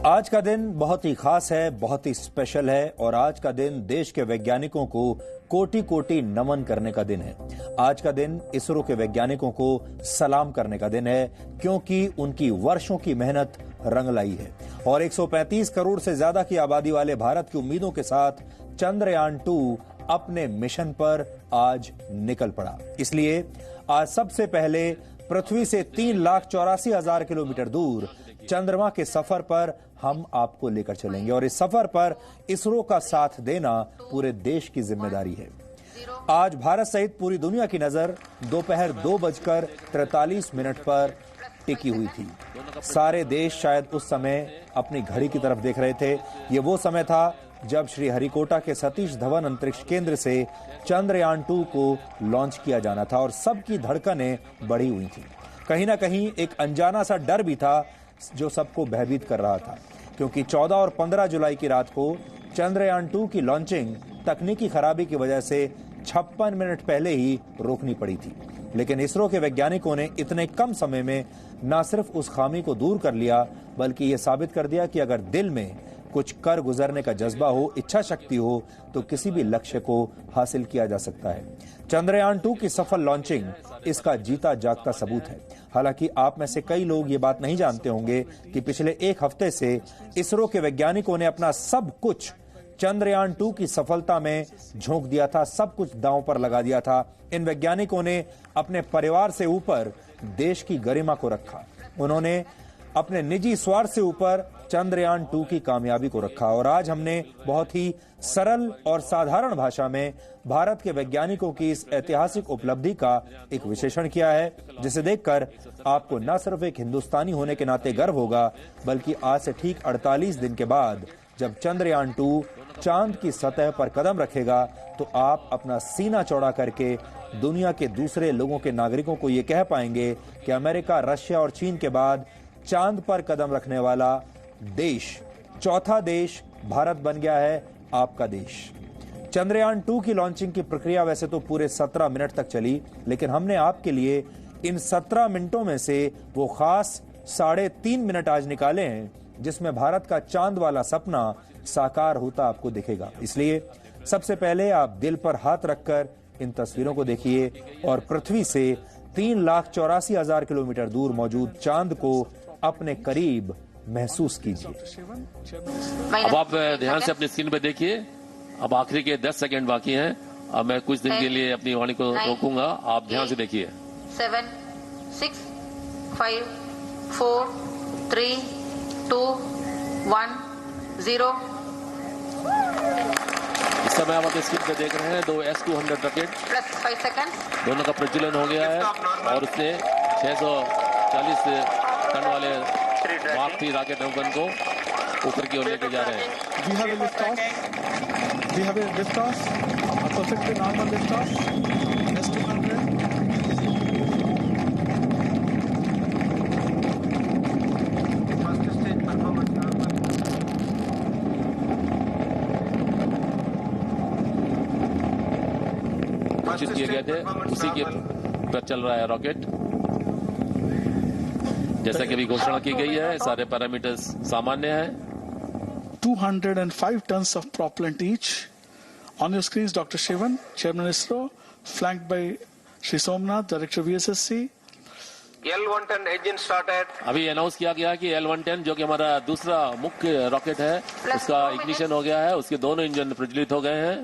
आज का दिन बहुत ही खास है, बहुत ही स्पेशल है और आज का दिन देश के वैज्ञानिकों को कोटि कोटि नमन करने का दिन है। आज का दिन इसरो के वैज्ञानिकों को सलाम करने का दिन है क्योंकि उनकी वर्षों की मेहनत रंग लाई है और 135 करोड़ से ज्यादा की आबादी वाले भारत की उम्मीदों के साथ चंद्रयान 2 अपने मिशन पर आज निकल पड़ा। इसलिए आज सबसे पहले पृथ्वी से 3,84,000 किलोमीटर दूर चंद्रमा के सफर पर हम आपको लेकर चलेंगे और इस सफर पर इसरो का साथ देना पूरे देश की जिम्मेदारी है। आज भारत सहित पूरी दुनिया की नजर दोपहर 2:43 पर टिकी हुई थी। सारे देश शायद उस समय अपनी घड़ी की तरफ देख रहे थे। ये वो समय था जब श्रीहरिकोटा के सतीश धवन अंतरिक्ष केंद्र से चंद्रयान 2 को लॉन्च किया जाना था और सबकी धड़कनें बढ़ी हुई थी। कहीं ना कहीं एक अनजाना सा डर भी था जो सबको भयभीत कर रहा था क्योंकि 14 और 15 जुलाई की रात को चंद्रयान 2 की लॉन्चिंग तकनीकी खराबी की वजह से 56 मिनट पहले ही रोकनी पड़ी थी। लेकिन इसरो के वैज्ञानिकों ने इतने कम समय में न सिर्फ उस खामी को दूर कर लिया बल्कि ये साबित कर दिया कि अगर दिल में कुछ कर गुजरने का जज्बा हो, इच्छा शक्ति हो तो किसी भी लक्ष्य को हासिल किया जा सकता है। चंद्रयान 2 की सफल लॉन्चिंग इसका जीता जागता सबूत है। हालांकि आप में से कई लोग ये बात नहीं जानते होंगे कि पिछले एक हफ्ते से इसरो के वैज्ञानिकों ने अपना सब कुछ चंद्रयान 2 की सफलता में झोंक दिया था, सब कुछ दांव पर लगा दिया था। इन वैज्ञानिकों ने अपने परिवार से ऊपर देश की गरिमा को रखा। उन्होंने अपने निजी स्वार्थ से ऊपर चंद्रयान 2 की कामयाबी को रखा और आज हमने बहुत ही सरल और साधारण भाषा में भारत के वैज्ञानिकों की इस ऐतिहासिक उपलब्धि का एक विश्लेषण किया है जिसे देखकर आपको न सिर्फ एक हिंदुस्तानी होने के नाते गर्व होगा बल्कि आज से ठीक 48 दिन के बाद जब चंद्रयान 2 चांद की सतह पर कदम रखेगा तो आप अपना सीना चौड़ा करके दुनिया के दूसरे लोगों के नागरिकों को ये कह पाएंगे कि अमेरिका, रशिया और चीन के बाद चांद पर कदम रखने वाला देश, चौथा देश भारत बन गया है, आपका देश। चंद्रयान 2 की लॉन्चिंग की प्रक्रिया वैसे तो पूरे 17 मिनट तक चली, लेकिन हमने आपके लिए इन 17 मिनटों में से वो खास 3.5 मिनट आज निकाले हैं जिसमें भारत का चांद वाला सपना साकार होता आपको दिखेगा। इसलिए सबसे पहले आप दिल पर हाथ रखकर इन तस्वीरों को देखिए और पृथ्वी से 3,84,000 किलोमीटर दूर मौजूद चांद को अपने करीब महसूस कीजिए। अब आप ध्यान से अपनी स्क्रीन पे देखिए। अब आखिरी के 10 सेकंड बाकी हैं। अब मैं कुछ दिन के लिए अपनी वाणी को रोकूंगा, आप ध्यान से देखिए। 7, 6, 5, 4, 3, 2, 1, 0। इस समय आप अपनी स्क्रीन पे देख रहे हैं 2 S-200 रॉकेट प्लस 5 सेकंड दोनों का प्रज्वलन हो गया है और उसने 640 टन वाले मार्क 3 रॉकेट नौगन को ऊपर की ओर लेके जा रहे हैं। We have a lift off, a perfectly normal lift off, S-200. घोषित किए गए थे उसी के पर चल रहा है रॉकेट। जैसा कि अभी घोषणा की गई है, सारे पैरामीटर्स सामान्य हैं। 205 tons of propellant each. On your screens, Dr. Shivan, Chairman ISRO, flanked by Shri Somnath, Director VSSC. L-110 engine started. अभी अनाउंस किया गया कि L-110 जो कि हमारा दूसरा मुख्य रॉकेट है उसका इग्निशन हो गया है, उसके दोनों इंजन प्रज्वलित हो गए हैं।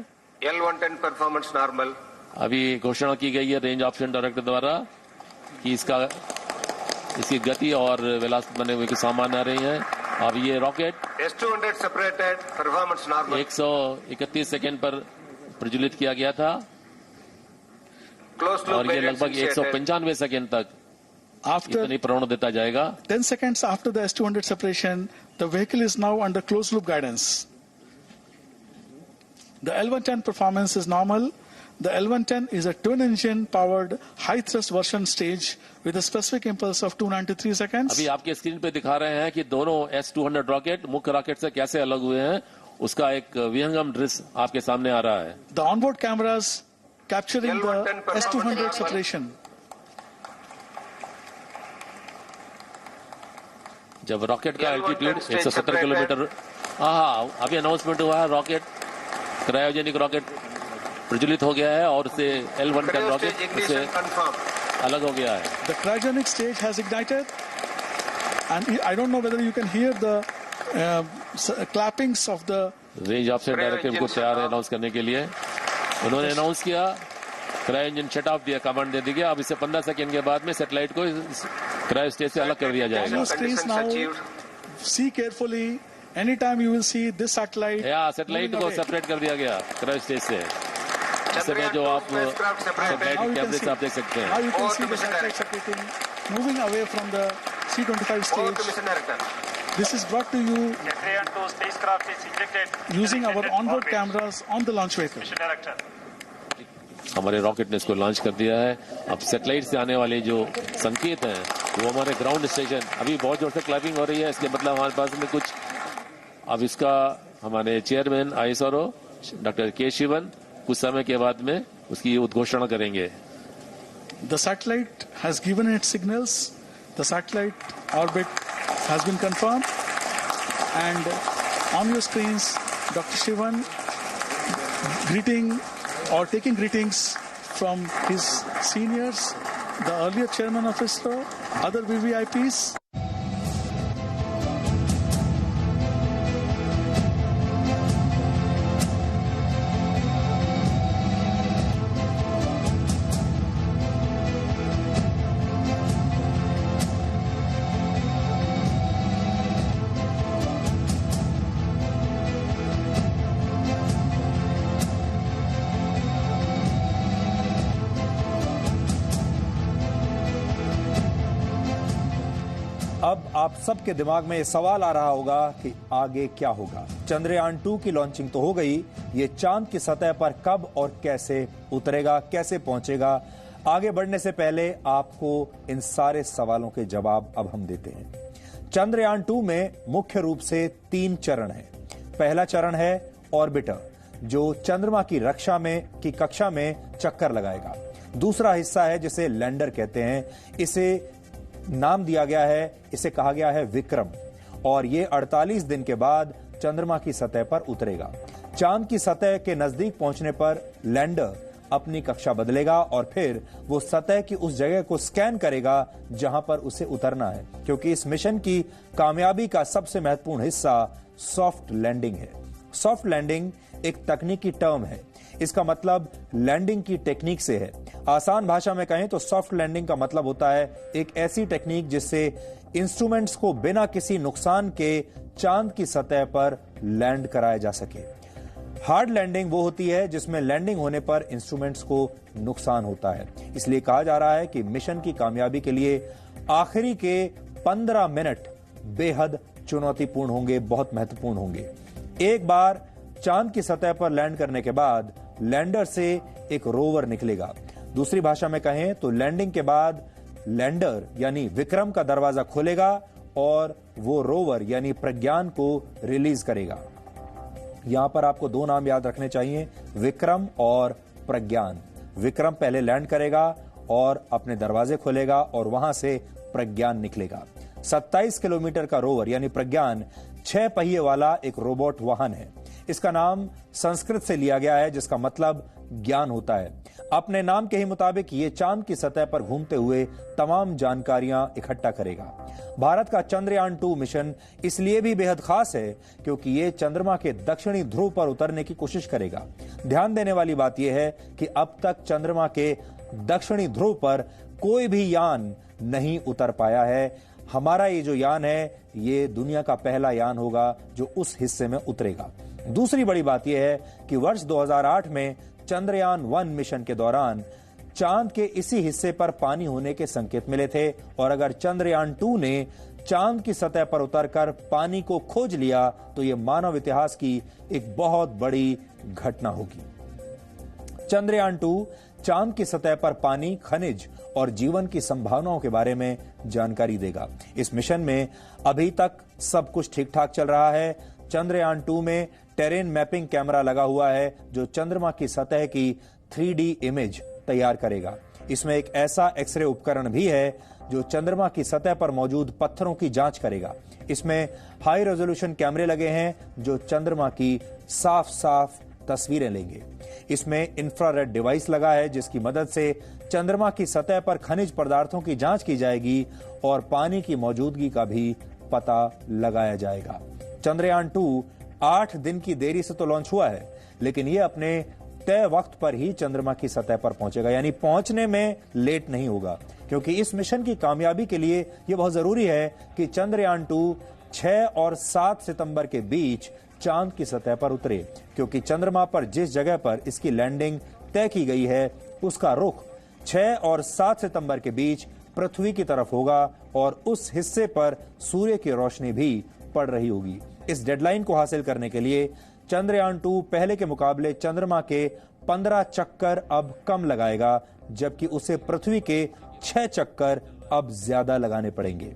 L-110 performance normal. अभी घोषणा की गई है रेंज ऑप्शन डायरेक्टर द्वारा कि इसकी गति और वेलोसिटी बने हुए की सामान्य आ रही है। अब ये rocket S-200 separated, performance normal. 131 second पर प्रज्वलित किया गया था और ये लगभग 195 सेकंड तक इतनी प्रेरणा देता जाएगा। 10 seconds after the S-200 separation, the vehicle is now under closed loop guidance. The L-110 performance is normal. The L-110 is a twin-engine powered high-thrust version stage with a specific impulse of 293 seconds. अभी आपके screen पे दिखा रहे हैं कि दोनों S-200 rocket मुख्य rocket से कैसे अलग हुए हैं, उसका एक विहंगम दृश्य आपके सामने आ रहा है। The onboard cameras capturing the S-200 separation. जब रॉकेट का L110 altitude stage 170 separated. Kilometre, हाँ अभी अनाउंसमेंट हुआ है, रॉकेट क्रायोजेनिक रॉकेट प्रज्वलित हो गया है और उससे L110 Cryo रॉकेट stage उससे ignition confirmed. अलग हो गया है. The cryogenic stage has ignited, and I don't know whether you can hear the clappings of the. Range option directive को तैयार है अनाउंस करने के लिए. उन्होंने अनाउंस किया, क्रायो इंजन शट ऑफ दिया, कमांड दे दी गया. अब इससे 15 सेकंड के बाद में सैटेलाइट को क्रायो स्टेज से अलग कर दिया जाएगा. Your screens now. See carefully. Anytime you will see this satellite. या सैटेलाइट को सेपरेट कर दिया गया क्रायो स्टेज से. इस समय जो आप सैटेलाइट के कैमरे से आप देख सकते Now हैं. you can see the satellite separating, moving away from the C-25 Over to stage. Mission Director. This is brought to you Chandrayaan-2 spacecraft is ejected using our in onboard orbit. cameras on the launch vehicle. Mission Director. हमारे rocket ने इसको launch कर दिया है. अब satellite से आने वाले जो संकेत हैं वो हमारे ग्राउंड स्टेशन, अभी बहुत जोर से क्लैपिंग हो रही है, इसके मतलब हमारे पास में कुछ. अब इसका हमारे चेयरमैन ISRO डॉक्टर के शिवन कुछ समय के बाद में उसकी उद्घोषणा करेंगे. The satellite has given its signals. The satellite orbit has been confirmed. And on your screens, Dr. Shivan greeting or taking greetings from his seniors, the earlier chairman of ISRO, other VVIPs. अब आप सबके दिमाग में ये सवाल आ रहा होगा कि आगे क्या होगा. चंद्रयान 2 की लॉन्चिंग तो हो गई, ये चांद की सतह पर कब और कैसे उतरेगा, कैसे पहुंचेगा? आगे बढ़ने से पहले आपको इन सारे सवालों के जवाब अब हम देते हैं. चंद्रयान 2 में मुख्य रूप से 3 चरण हैं. पहला चरण है ऑर्बिटर, जो चंद्रमा की कक्षा में चक्कर लगाएगा. दूसरा हिस्सा है जिसे लैंडर कहते हैं. इसे कहा गया है विक्रम, और ये 48 दिन के बाद चंद्रमा की सतह पर उतरेगा. चांद की सतह के नजदीक पहुंचने पर लैंडर अपनी कक्षा बदलेगा और फिर वो सतह की उस जगह को स्कैन करेगा जहां पर उसे उतरना है, क्योंकि इस मिशन की कामयाबी का सबसे महत्वपूर्ण हिस्सा सॉफ्ट लैंडिंग है. सॉफ्ट लैंडिंग एक तकनीकी टर्म है. इसका मतलब लैंडिंग की टेक्निक से है. आसान भाषा में कहें तो सॉफ्ट लैंडिंग का मतलब होता है एक ऐसी टेक्निक जिससे इंस्ट्रूमेंट्स को बिना किसी नुकसान के चांद की सतह पर लैंड कराया जा सके. हार्ड लैंडिंग वो होती है जिसमें लैंडिंग होने पर इंस्ट्रूमेंट्स को नुकसान होता है. इसलिए कहा जा रहा है कि मिशन की कामयाबी के लिए आखिरी के 15 मिनट बेहद चुनौतीपूर्ण होंगे, बहुत महत्वपूर्ण होंगे. एक बार चांद की सतह पर लैंड करने के बाद लैंडर से एक रोवर निकलेगा. दूसरी भाषा में कहें तो लैंडिंग के बाद लैंडर यानी विक्रम का दरवाजा खोलेगा और वो रोवर यानी प्रज्ञान को रिलीज करेगा. यहां पर आपको 2 नाम याद रखने चाहिए, विक्रम और प्रज्ञान. विक्रम पहले लैंड करेगा और अपने दरवाजे खोलेगा और वहां से प्रज्ञान निकलेगा. 27 किलोमीटर का रोवर यानी प्रज्ञान 6 पहिए वाला एक रोबोट वाहन है. इसका नाम संस्कृत से लिया गया है जिसका मतलब ज्ञान होता है. अपने नाम के ही मुताबिक ये चांद की सतह पर घूमते हुए तमाम जानकारियां इकट्ठा करेगा. भारत का चंद्रयान 2 मिशन इसलिए भी बेहद खास है क्योंकि ये चंद्रमा के दक्षिणी ध्रुव पर उतरने की कोशिश करेगा. ध्यान देने वाली बात यह है कि अब तक चंद्रमा के दक्षिणी ध्रुव पर कोई भी यान नहीं उतर पाया है. हमारा ये जो यान है ये दुनिया का पहला यान होगा जो उस हिस्से में उतरेगा. दूसरी बड़ी बात यह है कि वर्ष 2008 में चंद्रयान 1 मिशन के दौरान चांद के इसी हिस्से पर पानी होने के संकेत मिले थे, और अगर चंद्रयान 2 ने चांद की सतह पर उतरकर पानी को खोज लिया तो यह मानव इतिहास की एक बहुत बड़ी घटना होगी. चंद्रयान 2 चांद की सतह पर पानी, खनिज और जीवन की संभावनाओं के बारे में जानकारी देगा. इस मिशन में अभी तक सब कुछ ठीक ठाक चल रहा है. चंद्रयान 2 में टेरेन मैपिंग कैमरा लगा हुआ है जो चंद्रमा की सतह की 3D इमेज तैयार करेगा. इसमें एक ऐसा एक्सरे उपकरण भी है जो चंद्रमा की सतह पर मौजूद पत्थरों की जांच करेगा। इसमें हाई रेजोल्यूशन कैमरे लगे हैं जो चंद्रमा की साफ साफ तस्वीरें लेंगे। इसमें इंफ्रारेड डिवाइस लगा है जिसकी मदद से चंद्रमा की सतह पर खनिज पदार्थों की जांच की जाएगी और पानी की मौजूदगी का भी पता लगाया जाएगा। चंद्रयान 2 8 दिन की देरी से तो लॉन्च हुआ है, लेकिन यह अपने तय वक्त पर ही चंद्रमा की सतह पर पहुंचेगा, यानी पहुंचने में लेट नहीं होगा, क्योंकि इस मिशन की कामयाबी के लिए यह बहुत जरूरी है कि चंद्रयान 2 6 और 7 सितंबर के बीच चांद की सतह पर उतरे, क्योंकि चंद्रमा पर जिस जगह पर इसकी लैंडिंग तय की गई है उसका रुख 6 और 7 सितंबर के बीच पृथ्वी की तरफ होगा और उस हिस्से पर सूर्य की रोशनी भी पड़ रही होगी। इस डेडलाइन को हासिल करने के लिए चंद्रयान 2 पहले के मुकाबले चंद्रमा के 15 चक्कर अब कम लगाएगा, जबकि उसे पृथ्वी के 6 चक्कर अब ज्यादा लगाने पड़ेंगे।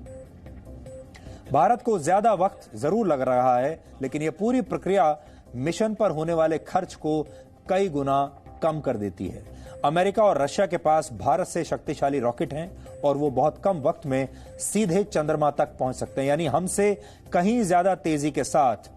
भारत को ज्यादा वक्त जरूर लग रहा है, लेकिन यह पूरी प्रक्रिया मिशन पर होने वाले खर्च को कई गुना कम कर देती है। अमेरिका और रशिया के पास भारत से शक्तिशाली रॉकेट हैं और वो बहुत कम वक्त में सीधे चंद्रमा तक पहुंच सकते हैं, यानी हमसे कहीं ज्यादा तेजी के साथ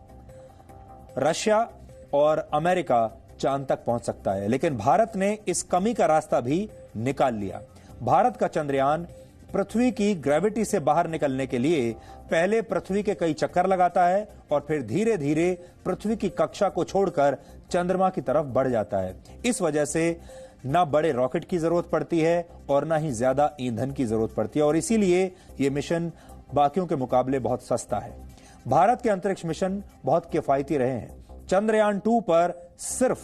रशिया और अमेरिका चांद तक पहुंच सकता है। लेकिन भारत ने इस कमी का रास्ता भी निकाल लिया। भारत का चंद्रयान पृथ्वी की ग्रेविटी से बाहर निकलने के लिए पहले पृथ्वी के कई चक्कर लगाता है और फिर धीरे धीरे पृथ्वी की कक्षा को छोड़कर चंद्रमा की तरफ बढ़ जाता है। इस वजह से ना बड़े रॉकेट की जरूरत पड़ती है और ना ही ज्यादा ईंधन की जरूरत पड़ती है, और इसीलिए यह मिशन बाकियों के मुकाबले बहुत सस्ता है। भारत के अंतरिक्ष मिशन बहुत किफायती रहे हैं। चंद्रयान 2 पर सिर्फ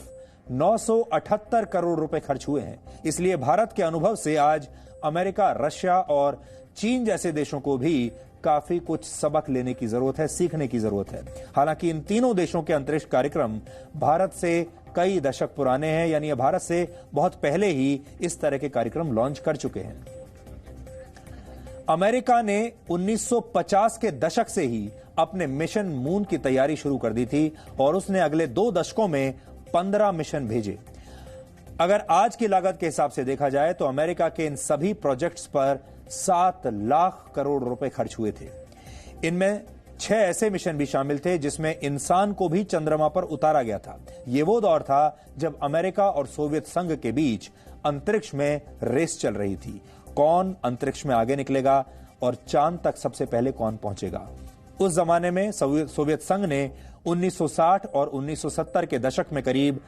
978 करोड़ रुपए खर्च हुए हैं। इसलिए भारत के अनुभव से आज अमेरिका, रशिया और चीन जैसे देशों को भी काफी कुछ सबक लेने की जरूरत है, सीखने की जरूरत है। हालांकि इन तीनों देशों के अंतरिक्ष कार्यक्रम भारत से कई दशक पुराने हैं, यानी ये भारत से बहुत पहले ही इस तरह के कार्यक्रम लॉन्च कर चुके हैं। अमेरिका ने 1950 के दशक से ही अपने मिशन मून की तैयारी शुरू कर दी थी और उसने अगले 2 दशकों में 15 मिशन भेजे। अगर आज की लागत के हिसाब से देखा जाए तो अमेरिका के इन सभी प्रोजेक्ट्स पर 7 लाख करोड़ रुपए खर्च हुए थे। इनमें 6 ऐसे मिशन भी शामिल थे जिसमें इंसान को भी चंद्रमा पर उतारा गया था। यह वो दौर था जब अमेरिका और सोवियत संघ के बीच अंतरिक्ष में रेस चल रही थी, कौन अंतरिक्ष में आगे निकलेगा और चांद तक सबसे पहले कौन पहुंचेगा। उस जमाने में सोवियत संघ ने 1960 और 1970 के दशक में करीब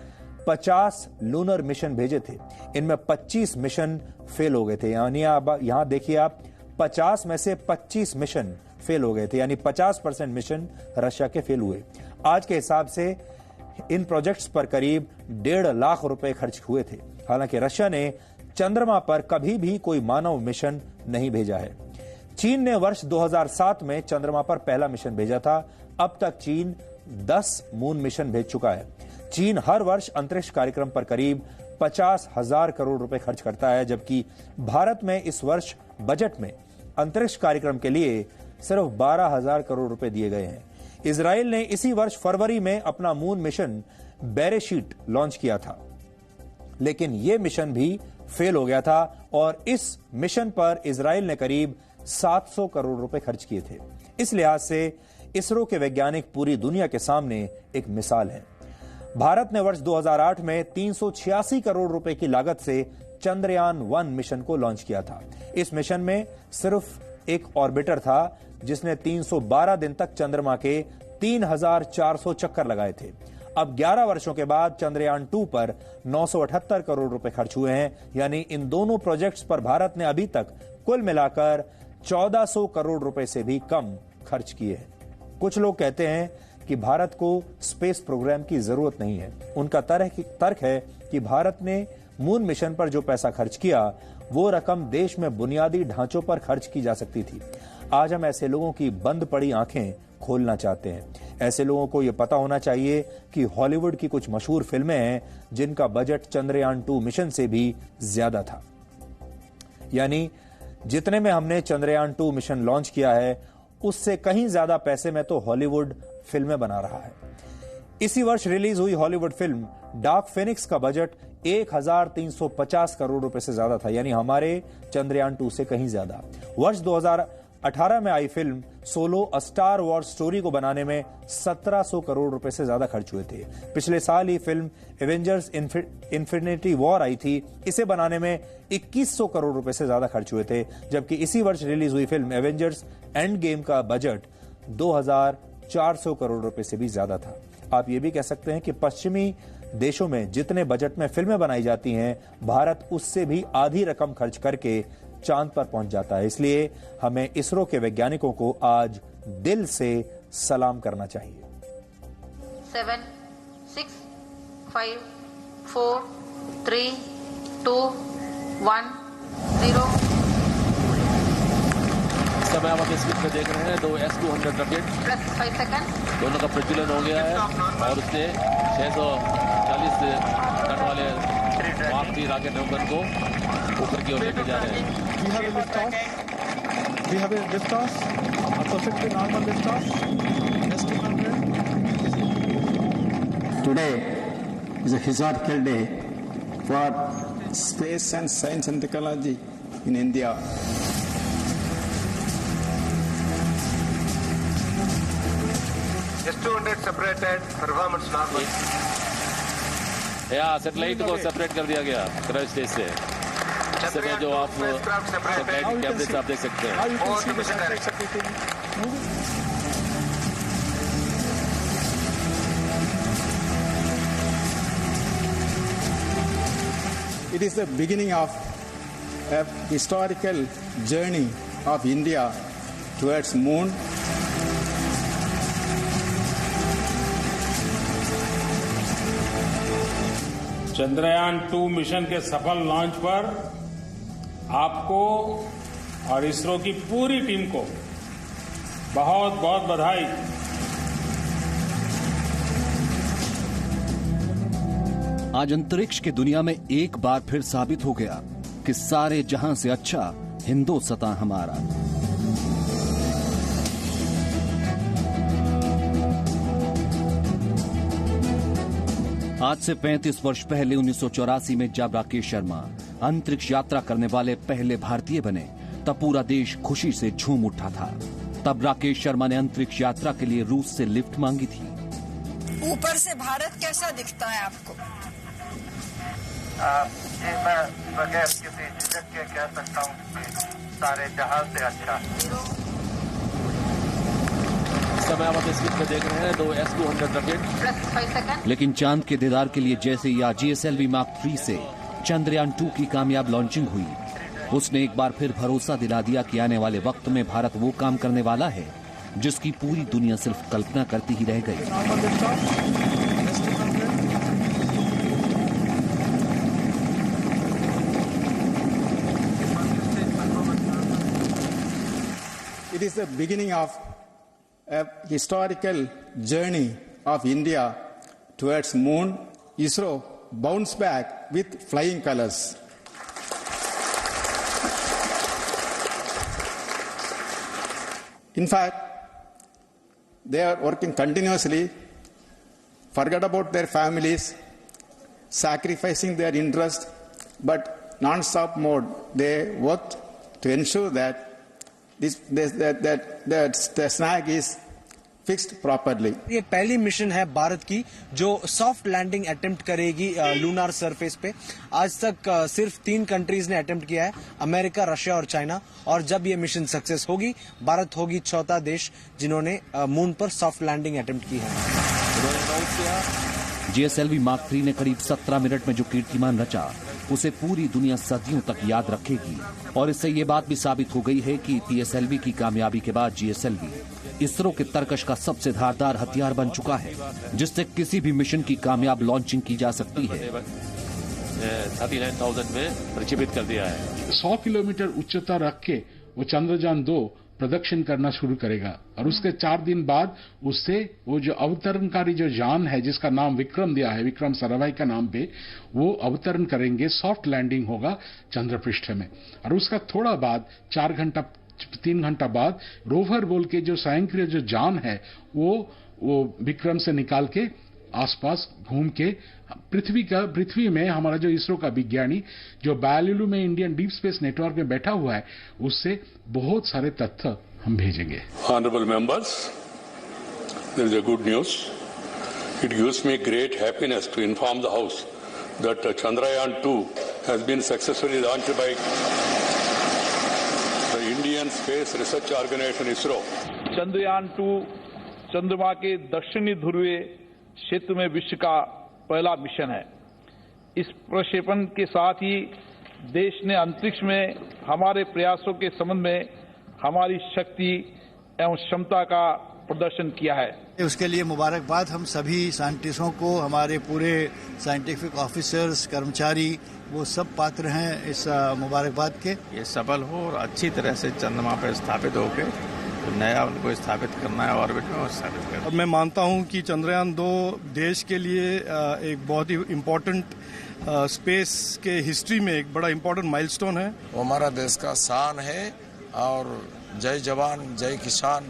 50 लूनर मिशन भेजे थे। इनमें 25 मिशन फेल हो गए थे, यानी यहां देखिए आप, 50 में से 25 मिशन फेल हो गए थे, यानी 50% मिशन रशिया के फेल हुए। आज के हिसाब से इन प्रोजेक्ट्स पर करीब 1.5 लाख रुपए खर्च हुए थे। हालांकि रशिया ने चंद्रमा पर कभी भी कोई मानव मिशन नहीं भेजा है। चीन ने वर्ष 2007 में चंद्रमा पर पहला मिशन भेजा था। अब तक चीन 10 मून मिशन भेज चुका है। चीन हर वर्ष अंतरिक्ष कार्यक्रम पर करीब 50,000 करोड़ रुपए खर्च करता है, जबकि भारत में इस वर्ष बजट में अंतरिक्ष कार्यक्रम के लिए सिर्फ 12,000 करोड़ रुपए दिए गए हैं। इजराइल ने इसी वर्ष फरवरी में अपना मून मिशन बेरेशीट लॉन्च किया था, लेकिन यह मिशन भी फेल हो गया था और इस मिशन पर इजराइल ने करीब 700 करोड़ रुपए खर्च किए थे। इस लिहाज से इसरो के वैज्ञानिक पूरी दुनिया के सामने एक मिसाल है। भारत ने वर्ष 2008 में 386 करोड़ रुपए की लागत से चंद्रयान 1 मिशन को लॉन्च किया था। इस मिशन में सिर्फ एक ऑर्बिटर था जिसने 312 दिन तक चंद्रमा के 3,400 चक्कर लगाए थे। अब 11 वर्षों के बाद चंद्रयान 2 पर 978 करोड़ रुपए खर्च हुए हैं, यानी इन दोनों प्रोजेक्ट्स पर भारत ने अभी तक कुल मिलाकर 1400 करोड़ रुपए से भी कम खर्च किए हैं। कुछ लोग कहते हैं कि भारत को स्पेस प्रोग्राम की जरूरत नहीं है। उनका तर्क है कि भारत ने मून मिशन पर जो पैसा खर्च किया वो रकम देश में बुनियादी ढांचों पर खर्च की जा सकती थी। आज हम ऐसे लोगों की बंद पड़ी आंखें खोलना चाहते हैं। ऐसे लोगों को यह पता होना चाहिए कि हॉलीवुड की कुछ मशहूर फिल्में हैं जिनका बजट चंद्रयान 2 मिशन से भी ज्यादा था। यानी जितने में हमने चंद्रयान 2 मिशन लॉन्च किया है उससे कहीं ज्यादा पैसे में तो हॉलीवुड फिल्में बना रहा है। इसी वर्ष रिलीज हुई हॉलीवुड फिल्म डार्क फिनिक्स का बजट 1350 करोड़ रुपए से ज्यादा था, यानी हमारे चंद्रयान 2 से कहीं ज्यादा। वर्ष 2018 में आई फिल्म Solo a Star Wars story को बनाने में 1700 करोड़ रुपए से ज्यादा खर्च हुए थे। पिछले साल ही फिल्म एवेंजर्स इन्फिनिटी वॉर आई थी, इसे बनाने में 2100 करोड़ रुपए से ज्यादा खर्च हुए थे, जबकि इसी वर्ष रिलीज हुई फिल्म एवेंजर्स एंड गेम का बजट 2400 करोड़ रुपए से भी ज्यादा था। आप ये भी कह सकते हैं कि पश्चिमी देशों में जितने बजट में फिल्में बनाई जाती हैं, भारत उससे भी आधी रकम खर्च करके चांद पर पहुंच जाता है। इसलिए हमें इसरो के वैज्ञानिकों को आज दिल से सलाम करना चाहिए। 7, 6, 5, 4, 3, 2, 1, 0। इस समय आप अपने स्क्रीन पे देख रहे हैं 2 S-200 रॉकेट, प्लस 5 सेकंड। दोनों का प्रज्वलन हो गया है और उसने 640 टन वाले मार्क 3 रॉकेट नंबर को ऊपर की ओर लेके जा रहे हैं। We have a liftoff. We have a liftoff. A perfectly normal liftoff. S-200. Today is a historical day for space and science and technology in India. S-200 separated, performance normal. Satellite को separate कर दिया गया crust stage से। इस समय जो आप satellite कैमरे से आप देख सकते हैं। Now you can see the satellite separating. Moving. It is the beginning of a historical journey of India towards moon. Chandrayaan 2 mission के सफल लॉन्च पर आपको और इसरो की पूरी टीम को बहुत बहुत बधाई। आज अंतरिक्ष की दुनिया में एक बार फिर साबित हो गया कि सारे जहां से अच्छा हिंदुस्तान हमारा। आज से 35 वर्ष पहले 1984 में जब राकेश शर्मा अंतरिक्ष यात्रा करने वाले पहले भारतीय बने, तब पूरा देश खुशी से झूम उठा था। तब राकेश शर्मा ने अंतरिक्ष यात्रा के लिए रूस से लिफ्ट मांगी थी। ऊपर से भारत कैसा दिखता है आपको? ये मैं बगैर किसी झिझक के कह सकता हूँ कि सारे जहां से अच्छा। समय आप अपने स्क्रीन पे देख रहे हैं 2 S-200 रॉकेट, प्लस 5 सेकंड। लेकिन चांद के दीदार के लिए जैसे ही आज GSLV Mark 3 से चंद्रयान 2 की कामयाब लॉन्चिंग हुई, उसने एक बार फिर भरोसा दिला दिया कि आने वाले वक्त में भारत वो काम करने वाला है जिसकी पूरी दुनिया सिर्फ कल्पना करती ही रह गई। Normal liftoff. S-200. It is the beginning of a historical journey of India towards moon. ISRO bounced back with flying colors. In fact, they are working continuously, forget about their families, sacrificing their interest, but non-stop mode. They worked to ensure that the snag is fixed properly. ये पहली mission है भारत की जो soft landing attempt करेगी lunar surface पे। आज तक सिर्फ 3 कंट्रीज ने अटेम्प्ट किया है, अमेरिका, रशिया और चाइना। और जब ये मिशन सक्सेस होगी, भारत होगी चौथा देश जिन्होंने मून पर सॉफ्ट लैंडिंग अटेम्प्ट की है। GSLV Mark 3 ने करीब 17 मिनट में जो कीर्तिमान रचा, उसे पूरी दुनिया सदियों तक याद रखेगी। और इससे ये बात भी साबित हो गई है कि PSLV की कामयाबी के बाद GSLV इसरो के तर्कश का सबसे धारदार हथियार बन चुका है, जिससे किसी भी मिशन की कामयाब लॉन्चिंग की जा सकती है। 39,000 में प्रक्षेपित कर दिया है। 100 किलोमीटर उच्चता रख के वो चंद्रयान 2 प्रदक्षिण करना शुरू करेगा और उसके 4 दिन बाद उससे वो जो अवतरणकारी जो यान है जिसका नाम विक्रम दिया है, विक्रम साराभाई का नाम पे, वो अवतरण करेंगे। सॉफ्ट लैंडिंग होगा चंद्रपृष्ठ में और उसका थोड़ा बाद 3 घंटा बाद रोवर बोल के जो स्वयंक्रिय जो यान है वो विक्रम से निकाल के आसपास घूम के पृथ्वी में हमारा जो इसरो का विज्ञानी जो बेंगलुरु में इंडियन डीप स्पेस नेटवर्क में बैठा हुआ है, उससे बहुत सारे तथ्य हम भेजेंगे। Honorable members, there is a good news. It gives me great happiness to inform the House that Chandrayaan-2 has been successfully launched by the Indian Space Research Organization ISRO. Chandrayaan-2 चंद्रमा के दक्षिणी ध्रुवीय क्षेत्र में विश्व का पहला मिशन है। इस प्रक्षेपण के साथ ही देश ने अंतरिक्ष में हमारे प्रयासों के संबंध में हमारी शक्ति एवं क्षमता का प्रदर्शन किया है। उसके लिए मुबारकबाद हम सभी साइंटिस्टों को, हमारे पूरे साइंटिफिक ऑफिसर्स, कर्मचारी, वो सब पात्र हैं इस मुबारकबाद के। ये सफल हो और अच्छी तरह से चंद्रमा पर स्थापित होकर तो नया उनको स्थापित करना है, ऑर्बिट में स्थापित करना है। मैं मानता हूं कि चंद्रयान-2 देश के लिए एक बहुत ही इम्पोर्टेंट स्पेस के हिस्ट्री में एक बड़ा इम्पोर्टेंट माइलस्टोन है। वो हमारा देश का शान है और जय जवान जय किसान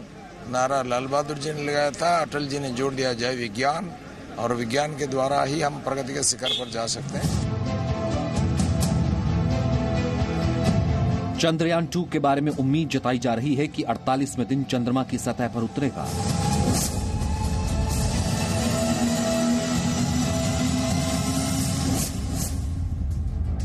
नारा लाल बहादुर जी ने लगाया था, अटल जी ने जोड़ दिया जय विज्ञान, और विज्ञान के द्वारा ही हम प्रगति के शिखर पर जा सकते हैं। चंद्रयान-2 के बारे में उम्मीद जताई जा रही है कि 48वें दिन चंद्रमा की सतह पर उतरेगा।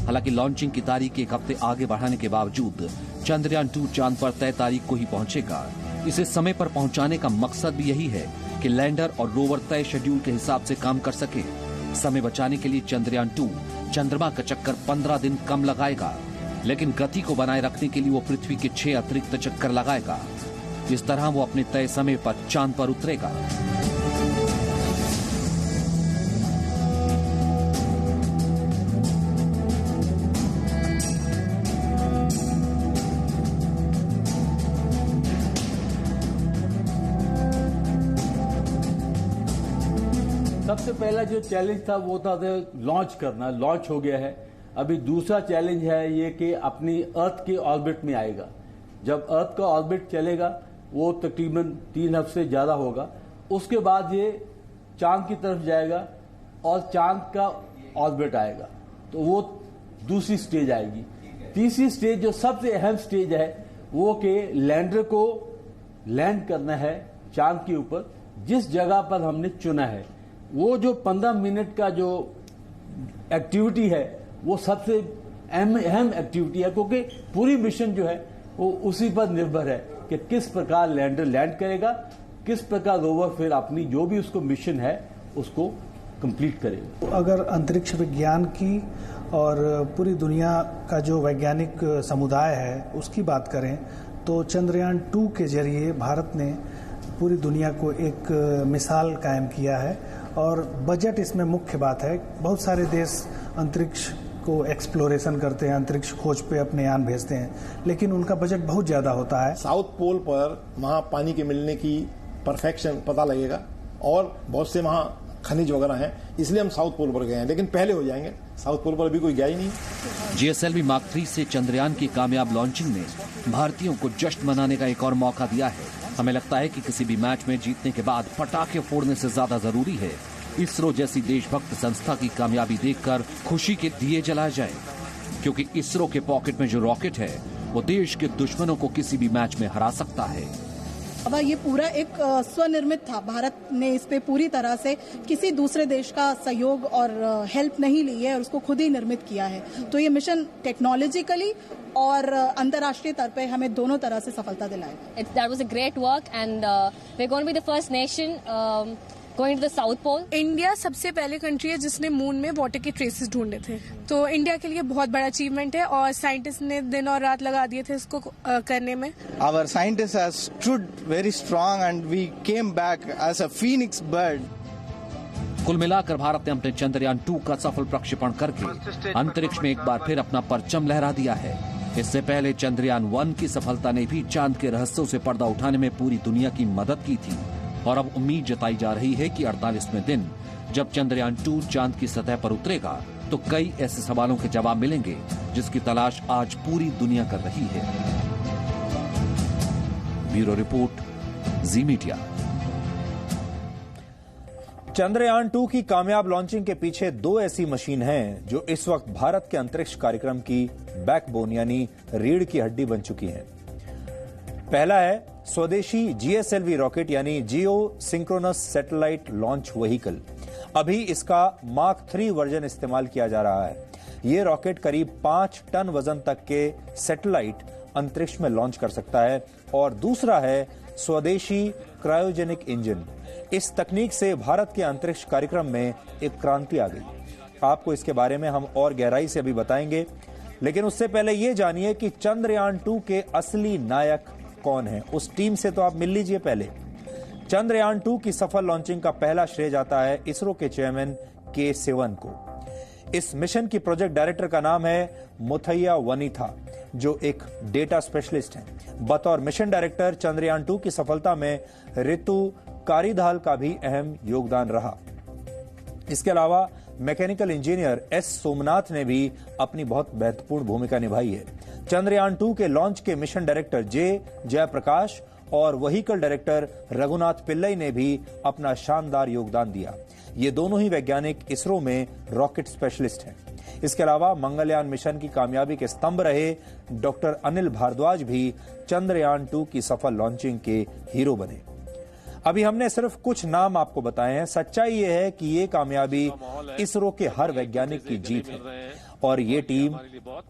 हालांकि लॉन्चिंग की तारीख एक हफ्ते आगे बढ़ाने के बावजूद चंद्रयान-2 चांद पर तय तारीख को ही पहुंचेगा। इसे समय पर पहुंचाने का मकसद भी यही है कि लैंडर और रोवर तय शेड्यूल के हिसाब से काम कर सके। समय बचाने के लिए चंद्रयान-2 चंद्रमा का चक्कर 15 दिन कम लगाएगा, लेकिन गति को बनाए रखने के लिए वो पृथ्वी के 6 अतिरिक्त चक्कर लगाएगा। इस तरह वो अपने तय समय पर चांद पर उतरेगा। सबसे पहला जो चैलेंज था वो था लॉन्च करना। लॉन्च हो गया है। अभी दूसरा चैलेंज है ये कि अपनी अर्थ के ऑर्बिट में आएगा। जब अर्थ का ऑर्बिट चलेगा वो तकरीबन 3 हफ्ते से ज्यादा होगा। उसके बाद ये चांद की तरफ जाएगा और चांद का ऑर्बिट आएगा, तो वो दूसरी स्टेज आएगी। तीसरी स्टेज जो सबसे अहम स्टेज है वो कि लैंडर को लैंड करना है चांद के ऊपर जिस जगह पर हमने चुना है। वो जो 15 मिनट का जो एक्टिविटी है वो सबसे अहम एक्टिविटी है, क्योंकि पूरी मिशन जो है वो उसी पर निर्भर है कि किस प्रकार लैंडर लैंड करेगा, किस प्रकार रोवर फिर अपनी जो भी उसको मिशन है उसको कंप्लीट करेगा। अगर अंतरिक्ष विज्ञान की और पूरी दुनिया का जो वैज्ञानिक समुदाय है उसकी बात करें तो चंद्रयान-2 के जरिए भारत ने पूरी दुनिया को एक मिसाल कायम किया है और बजट इसमें मुख्य बात है। बहुत सारे देश अंतरिक्ष को एक्सप्लोरेशन करते हैं, अंतरिक्ष खोज पे अपने यान भेजते हैं, लेकिन उनका बजट बहुत ज्यादा होता है। साउथ पोल पर वहाँ पानी के मिलने की परफेक्शन पता लगेगा और बहुत से वहाँ खनिज वगैरह हैं, इसलिए हम साउथ पोल पर गए हैं, लेकिन पहले हो जाएंगे। साउथ पोल पर अभी कोई गया ही नहीं। GSLV Mark 3 से चंद्रयान की कामयाब लॉन्चिंग ने भारतीयों को जश्न मनाने का एक और मौका दिया है। हमें लगता है कि किसी भी मैच में जीतने के बाद पटाखे फोड़ने से ज्यादा जरूरी है इसरो जैसी देशभक्त संस्था की कामयाबी देखकर खुशी के दिए जलाए जाएं, क्योंकि इसरो के पॉकेट में जो रॉकेट है वो देश के दुश्मनों को किसी भी मैच में हरा सकता है। अब ये पूरा एक स्वनिर्मित था। भारत ने इस पे पूरी तरह से किसी दूसरे देश का सहयोग और हेल्प नहीं ली है और उसको खुद ही निर्मित किया है। तो ये मिशन टेक्नोलॉजिकली और अंतर्राष्ट्रीय स्तर पे हमें दोनों तरह से सफलता दिलाएगा। That was a great work and we're going to be the first nation going to the South Pole. India सबसे पहले कंट्री है जिसने मून में वाटर के ट्रेसेस ढूंढे थे, तो इंडिया के लिए बहुत बड़ा अचीवमेंट है और साइंटिस्ट ने दिन और रात लगा दिए थे इसको करने में। Our scientists have stood very strong and we came back as a phoenix bird. कुल मिलाकर भारत ने अपने चंद्रयान-2 का सफल प्रक्षेपण करके अंतरिक्ष में एक बार फिर अपना परचम लहरा दिया है। इससे पहले चंद्रयान-1 की सफलता ने भी चांद के रहस्यों से पर्दा उठाने में पूरी दुनिया की मदद की थी और अब उम्मीद जताई जा रही है कि 48वें दिन जब चंद्रयान-2 चांद की सतह पर उतरेगा तो कई ऐसे सवालों के जवाब मिलेंगे जिसकी तलाश आज पूरी दुनिया कर रही है। ब्यूरो रिपोर्ट, जी मीडिया। चंद्रयान 2 की कामयाब लॉन्चिंग के पीछे दो ऐसी मशीन हैं जो इस वक्त भारत के अंतरिक्ष कार्यक्रम की बैकबोन यानी रीढ़ की हड्डी बन चुकी हैं। पहला है स्वदेशी GSLV रॉकेट यानी जियो सिंक्रोनस सैटेलाइट लॉन्च व्हीकल। अभी इसका मार्क 3 वर्जन इस्तेमाल किया जा रहा है। यह रॉकेट करीब 5 टन वजन तक के सैटेलाइट अंतरिक्ष में लॉन्च कर सकता है। और दूसरा है स्वदेशी क्रायोजेनिक इंजन। इस तकनीक से भारत के अंतरिक्ष कार्यक्रम में एक क्रांति आ गई। आपको इसके बारे में हम और गहराई से अभी बताएंगे, लेकिन उससे पहले यह जानिए कि चंद्रयान 2 के असली नायक कौन है। उस टीम से तो आप मिल लीजिए। पहले चंद्रयान 2 की सफल लॉन्चिंग का पहला श्रेय जाता है इसरो के चेयरमैन के सिवन को। इस मिशन की प्रोजेक्ट डायरेक्टर का नाम है मुथैया वनीथा, जो एक डेटा स्पेशलिस्ट हैं। बतौर मिशन डायरेक्टर चंद्रयान 2 की सफलता में ऋतु कारीधाल का भी अहम योगदान रहा। इसके अलावा मैकेनिकल इंजीनियर एस सोमनाथ ने भी अपनी बहुत महत्वपूर्ण भूमिका निभाई है। चंद्रयान 2 के लॉन्च के मिशन डायरेक्टर जयप्रकाश और व्हीकल डायरेक्टर रघुनाथ पिल्लई ने भी अपना शानदार योगदान दिया। ये दोनों ही वैज्ञानिक इसरो में रॉकेट स्पेशलिस्ट हैं। इसके अलावा मंगलयान मिशन की कामयाबी के स्तंभ रहे डॉक्टर अनिल भारद्वाज भी चंद्रयान 2 की सफल लॉन्चिंग के हीरो बने। अभी हमने सिर्फ कुछ नाम आपको बताए हैं। सच्चाई यह है कि ये कामयाबी इसरो के हर वैज्ञानिक की जीत है और ये टीम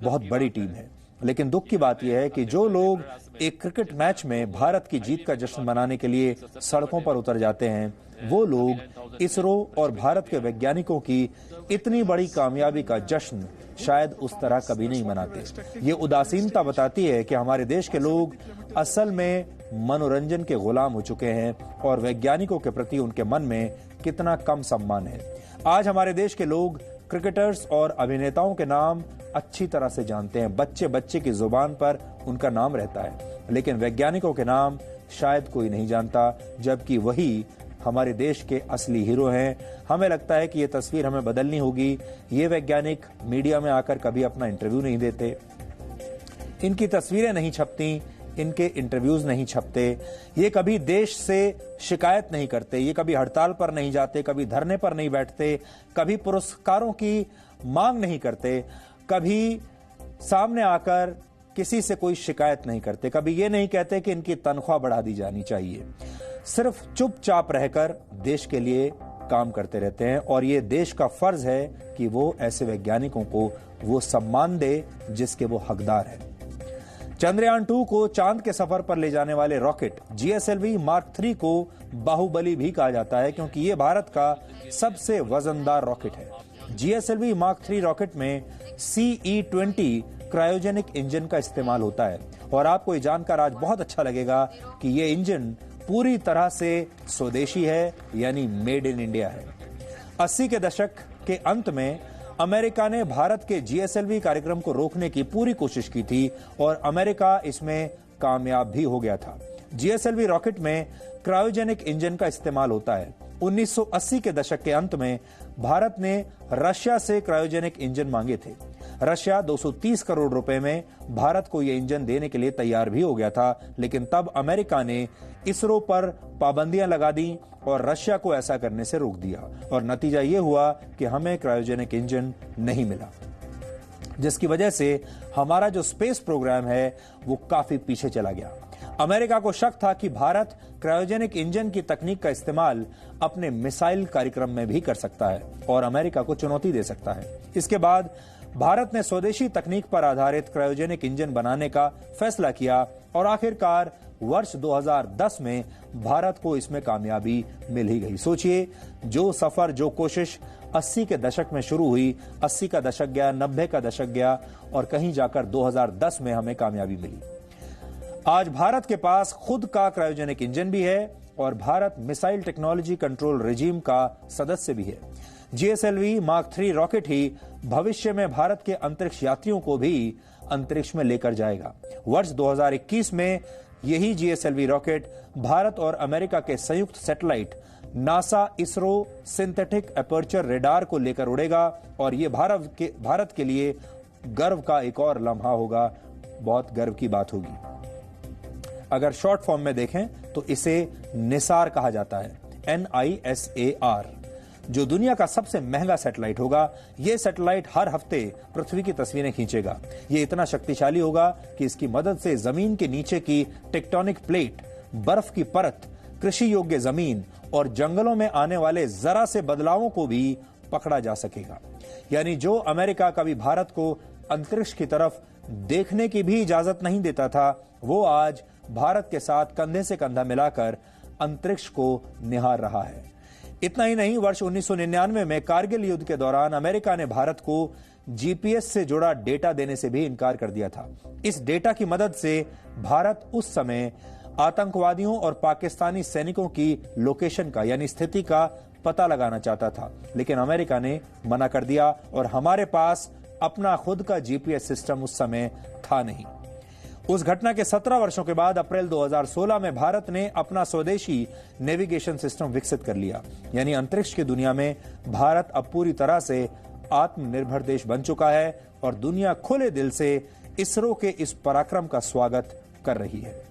बहुत बड़ी टीम है। लेकिन दुख की बात यह है कि जो लोग एक क्रिकेट मैच में भारत की जीत का जश्न मनाने के लिए सड़कों पर उतर जाते हैं, वो लोग इसरो और भारत के वैज्ञानिकों की इतनी बड़ी कामयाबी का जश्न शायद उस तरह कभी नहीं मनाते। ये उदासीनता बताती है कि हमारे देश के लोग असल में मनोरंजन के गुलाम हो चुके हैं और वैज्ञानिकों के प्रति उनके मन में कितना कम सम्मान है। आज हमारे देश के लोग क्रिकेटर्स और अभिनेताओं के नाम अच्छी तरह से जानते हैं। बच्चे बच्चे की जुबान पर उनका नाम रहता है, लेकिन वैज्ञानिकों के नाम शायद कोई नहीं जानता, जबकि वही हमारे देश के असली हीरो हैं। हमें लगता है कि ये तस्वीर हमें बदलनी होगी। ये वैज्ञानिक मीडिया में आकर कभी अपना इंटरव्यू नहीं देते, इनकी तस्वीरें नहीं छपती, इनके इंटरव्यूज नहीं छपते, ये कभी देश से शिकायत नहीं करते, ये कभी हड़ताल पर नहीं जाते, कभी धरने पर नहीं बैठते, कभी पुरस्कारों की मांग नहीं करते, कभी सामने आकर किसी से कोई शिकायत नहीं करते, कभी ये नहीं कहते कि इनकी तनख्वाह बढ़ा दी जानी चाहिए। सिर्फ चुपचाप रहकर देश के लिए काम करते रहते हैं और ये देश का फर्ज है कि वो ऐसे वैज्ञानिकों को वो सम्मान दे जिसके वो हकदार है। चंद्रयान 2 को चांद के सफर पर ले जाने वाले रॉकेट GSLV मार्क 3 को बाहुबली भी कहा जाता है, क्योंकि ये भारत का सबसे वजनदार रॉकेट है। GSLV मार्क 3 रॉकेट में CE-20 क्रायोजेनिक इंजन का इस्तेमाल होता है और आपको ये जानकर आज बहुत अच्छा लगेगा कि ये इंजन पूरी तरह से स्वदेशी है, यानी मेड इन इंडिया है। 80 के दशक के अंत में अमेरिका ने भारत के GSLV कार्यक्रम को रोकने की पूरी कोशिश की थी और अमेरिका इसमें कामयाब भी हो गया था। GSLV रॉकेट में क्रायोजेनिक इंजन का इस्तेमाल होता है। 1980 के दशक के अंत में भारत ने रशिया से क्रायोजेनिक इंजन मांगे थे। रशिया 230 करोड़ रुपए में भारत को यह इंजन देने के लिए तैयार भी हो गया था, लेकिन तब अमेरिका ने इसरो पर पाबंदियां लगा दी और रशिया को ऐसा करने से रोक दिया और नतीजा यह हुआ कि हमें क्रायोजेनिक इंजन नहीं मिला, जिसकी वजह से हमारा जो स्पेस प्रोग्राम है वो काफी पीछे चला गया। अमेरिका को शक था कि भारत क्रायोजेनिक इंजन की तकनीक का इस्तेमाल अपने मिसाइल कार्यक्रम में भी कर सकता है और अमेरिका को चुनौती दे सकता है। इसके बाद भारत ने स्वदेशी तकनीक पर आधारित क्रायोजेनिक इंजन बनाने का फैसला किया और आखिरकार वर्ष 2010 में भारत को इसमें कामयाबी मिल ही गई। सोचिए, जो सफर, जो कोशिश 80 के दशक में शुरू हुई, 80 का दशक गया, 90 का दशक गया और कहीं जाकर 2010 में हमें कामयाबी मिली। आज भारत के पास खुद का क्रायोजेनिक इंजन भी है और Bharat missile technology control regime का सदस्य भी है। GSLV मार्क 3 रॉकेट ही भविष्य में भारत के अंतरिक्ष यात्रियों को भी अंतरिक्ष में लेकर जाएगा। वर्ष 2021 में यही GSLV रॉकेट भारत और अमेरिका के संयुक्त satellite NASA ISRO synthetic aperture radar को लेकर उड़ेगा और यह भारत के लिए गर्व का एक और लम्हा होगा, बहुत गर्व की बात होगी। अगर शॉर्ट फॉर्म में देखें तो इसे निसार कहा जाता है, NISAR। जो दुनिया का सबसे महंगा सैटेलाइट होगा। यह सैटेलाइट हर हफ्ते पृथ्वी की तस्वीरें खींचेगा। यह इतना शक्तिशाली होगा कि इसकी मदद से जमीन के नीचे की टेक्टोनिक प्लेट, बर्फ की परत, कृषि योग्य जमीन और जंगलों में आने वाले जरा से बदलावों को भी पकड़ा जा सकेगा। यानी जो अमेरिका कभी भारत को अंतरिक्ष की तरफ देखने की भी इजाजत नहीं देता था, वो आज भारत के साथ कंधे से कंधा मिलाकर अंतरिक्ष को निहार रहा है। इतना ही नहीं, वर्ष 1999 में कारगिल युद्ध के दौरान अमेरिका ने भारत को जीपीएस से जुड़ा डेटा देने से भी इनकार कर दिया था। इस डेटा की मदद से भारत उस समय आतंकवादियों और पाकिस्तानी सैनिकों की लोकेशन का यानी स्थिति का पता लगाना चाहता था, लेकिन अमेरिका ने मना कर दिया और हमारे पास अपना खुद का जीपीएस सिस्टम उस समय था नहीं। उस घटना के 17 वर्षों के बाद अप्रैल 2016 में भारत ने अपना स्वदेशी नेविगेशन सिस्टम विकसित कर लिया। यानी अंतरिक्ष की दुनिया में भारत अब पूरी तरह से आत्मनिर्भर देश बन चुका है और दुनिया खुले दिल से इसरो के इस पराक्रम का स्वागत कर रही है।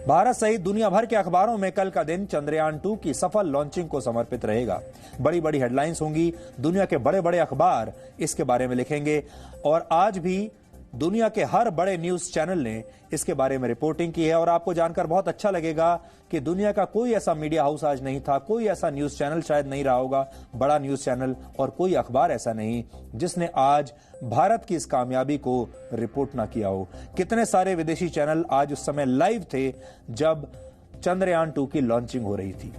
भारत सहित दुनिया भर के अखबारों में कल का दिन चंद्रयान 2 की सफल लॉन्चिंग को समर्पित रहेगा। बड़ी बड़ी हेडलाइंस होंगी, दुनिया के बड़े बड़े अखबार इसके बारे में लिखेंगे और आज भी दुनिया के हर बड़े न्यूज चैनल ने इसके बारे में रिपोर्टिंग की है। और आपको जानकर बहुत अच्छा लगेगा कि दुनिया का कोई ऐसा मीडिया हाउस आज नहीं था, कोई ऐसा न्यूज चैनल शायद नहीं रहा होगा, बड़ा न्यूज चैनल और कोई अखबार ऐसा नहीं जिसने आज भारत की इस कामयाबी को रिपोर्ट ना किया हो। कितने सारे विदेशी चैनल आज उस समय लाइव थे जब चंद्रयान 2 की लॉन्चिंग हो रही थी।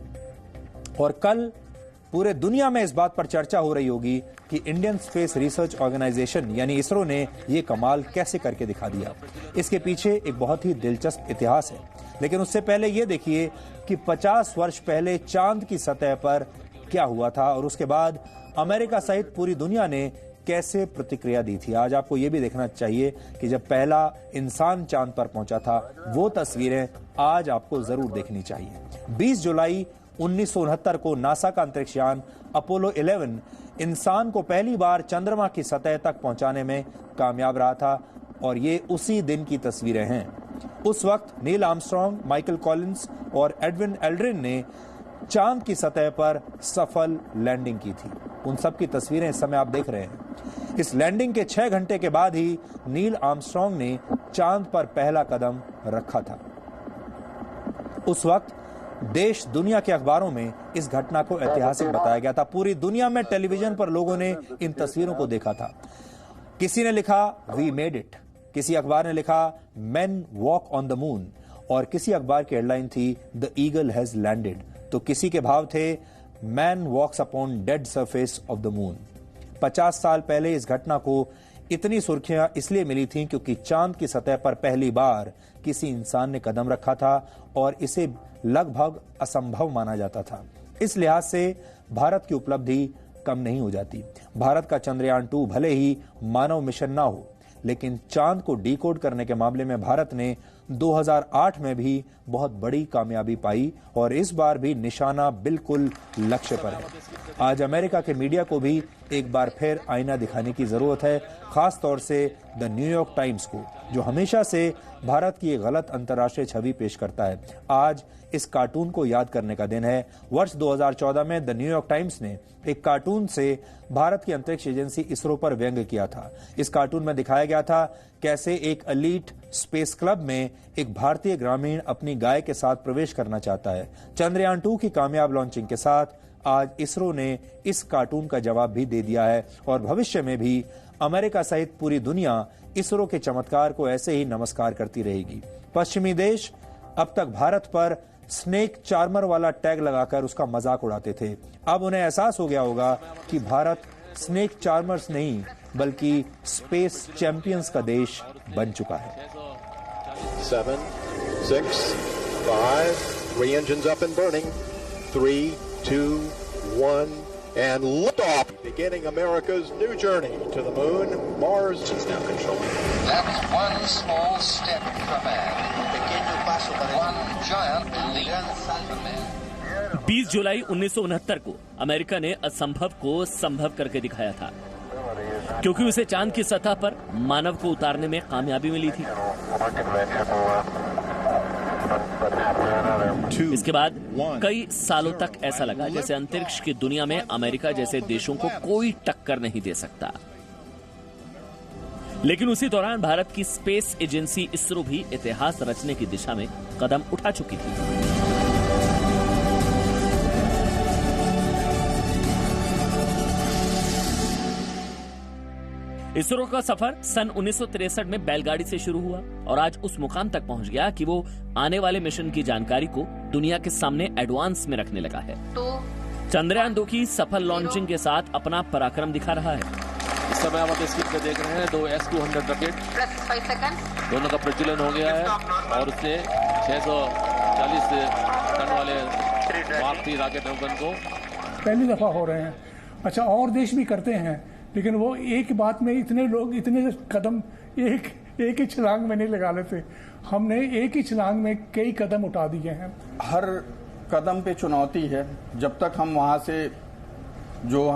और कल पूरे दुनिया में इस बात पर चर्चा हो रही होगी कि इंडियन स्पेस रिसर्च ऑर्गेनाइजेशन यानी इसरो ने यह कमाल कैसे करके दिखा दिया। इसके पीछे एक बहुत ही दिलचस्प इतिहास है, लेकिन उससे पहले यह देखिए कि 50 वर्ष पहले चांद की सतह पर क्या हुआ था और उसके बाद अमेरिका सहित पूरी दुनिया ने कैसे प्रतिक्रिया दी थी। आज आपको यह भी देखना चाहिए कि जब पहला इंसान चांद पर पहुंचा था, वो तस्वीरें आज आपको जरूर देखनी चाहिए। 20 जुलाई 1969 को नासा का अंतरिक्ष यान अपोलो 11 इंसान को पहली बार चंद्रमा की सतह तक पहुंचाने में कामयाब रहा था और ये उसी दिन की तस्वीरें हैं। उस वक्त नील आर्मस्ट्रांग, माइकल कॉलिंस और एडविन एल्ड्रिन ने चांद की सतह पर सफल लैंडिंग की थी। उन सब की तस्वीरें इस समय आप देख रहे हैं। इस लैंडिंग के 6 घंटे के बाद ही नील आर्मस्ट्रांग ने चांद पर पहला कदम रखा था। उस वक्त देश दुनिया के अखबारों में इस घटना को ऐतिहासिक बताया गया था। पूरी दुनिया में टेलीविजन पर लोगों ने इन तस्वीरों को देखा था। किसी ने लिखा वी मेड इट, किसी अखबार ने लिखा main walk on the moon और किसी अखबार की हेडलाइन थी द ईगल हैज लैंडेड, तो किसी के भाव थे man walks upon the surface of the moon. 50 साल पहले इस घटना को इतनी सुर्खियां इसलिए मिली थी क्योंकि चांद की सतह पर पहली बार किसी इंसान ने कदम रखा था और इसे लगभग असंभव माना जाता था। इस लिहाज से भारत की उपलब्धि कम नहीं हो जाती। भारत का चंद्रयान 2 भले ही मानव मिशन ना हो, लेकिन चांद को डिकोड करने के मामले में भारत ने 2008 में भी बहुत बड़ी कामयाबी पाई और इस बार भी निशाना बिल्कुल लक्ष्य पर है। आज अमेरिका के मीडिया को भी एक बार फिर आईना दिखाने की जरूरत है, खास तौर से द न्यूयॉर्क टाइम्स को, जो हमेशा से भारत की एक गलत अंतर्राष्ट्रीय छवि पेश करता है। आज इस कार्टून को याद करने का दिन है। वर्ष 2014 में द न्यूयॉर्क टाइम्स ने एक कार्टून से भारत की अंतरिक्ष एजेंसी इसरो पर व्यंग्य किया था। इस कार्टून में दिखाया गया था कैसे एक एलीट स्पेस क्लब में एक भारतीय ग्रामीण अपनी गाय के साथ प्रवेश करना चाहता है। चंद्रयान 2 की कामयाब लॉन्चिंग के साथ आज इसरो ने इस कार्टून का जवाब भी दे दिया है और भविष्य में भी अमेरिका सहित पूरी दुनिया इसरो के चमत्कार को ऐसे ही नमस्कार करती रहेगी। पश्चिमी देश अब तक भारत पर स्नेक चार्मर वाला टैग लगाकर उसका मजाक उड़ाते थे। अब उन्हें एहसास हो गया होगा कि भारत स्नेक चार्मर्स नहीं बल्कि स्पेस चैंपियंस का देश बन चुका है। 7, 6, 5, 3 engines up and burning. 3, 2, 1, and liftoff, beginning America's new journey to the moon. Mars is now controlling. That's one small step for man. One giant leap for man. 20 जुलाई 1969 को America ने असंभव को संभव करके दिखाया था, क्योंकि उसे चांद की सतह पर मानव को उतारने में कामयाबी मिली थी। इसके बाद कई सालों तक ऐसा लगा जैसे अंतरिक्ष की दुनिया में अमेरिका जैसे देशों को कोई टक्कर नहीं दे सकता। लेकिन उसी दौरान भारत की स्पेस एजेंसी इसरो भी इतिहास रचने की दिशा में कदम उठा चुकी थी। इसरो का सफर सन 1963 में बैलगाड़ी से शुरू हुआ और आज उस मुकाम तक पहुंच गया कि वो आने वाले मिशन की जानकारी को दुनिया के सामने एडवांस में रखने लगा है। चंद्रयान 2 की सफल लॉन्चिंग के साथ अपना पराक्रम दिखा रहा है। इस समय आप स्क्रीन पे देख रहे हैं 2 S-200 रॉकेट, दोनों का प्रज्वलन हो गया है और उसने 640 टन वाले मार्क 3 रॉकेट नौगन को पहली दफा हो रहे हैं। अच्छा, और देश भी करते हैं, लेकिन वो एक बात में इतने लोग इतने कदम एक ही छलांग में नहीं लगा लेते। हमने एक ही छलांग में कई कदम उठा दिए हैं। हर कदम पे चुनौती है। जब तक हम वहां से जो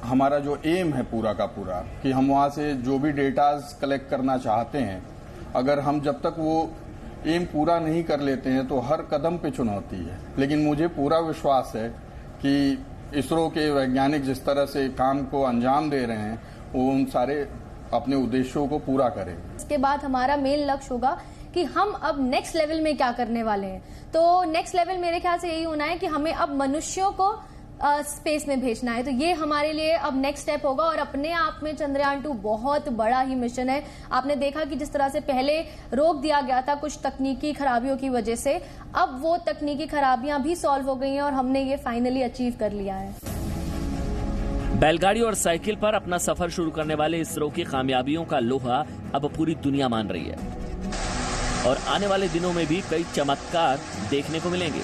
हमारा जो एम है पूरा का पूरा कि हम वहां से जो भी डेटाज कलेक्ट करना चाहते हैं, अगर हम जब तक वो एम पूरा नहीं कर लेते हैं तो हर कदम पे चुनौती है। लेकिन मुझे पूरा विश्वास है कि इसरो के वैज्ञानिक जिस तरह से काम को अंजाम दे रहे हैं वो उन सारे अपने उद्देश्यों को पूरा करें। इसके बाद हमारा मेन लक्ष्य होगा कि हम अब नेक्स्ट लेवल में क्या करने वाले हैं। तो नेक्स्ट लेवल मेरे ख्याल से यही होना है कि हमें अब मनुष्यों को स्पेस में भेजना है। तो ये हमारे लिए अब नेक्स्ट स्टेप होगा और अपने आप में चंद्रयान 2 बहुत बड़ा ही मिशन है। आपने देखा कि जिस तरह से पहले रोक दिया गया था कुछ तकनीकी खराबियों की वजह से, अब वो तकनीकी खराबियां भी सॉल्व हो गई हैं और हमने ये फाइनली अचीव कर लिया है। बैलगाड़ी और साइकिल पर अपना सफर शुरू करने वाले इसरो की कामयाबियों का लोहा अब पूरी दुनिया मान रही है और आने वाले दिनों में भी कई चमत्कार देखने को मिलेंगे।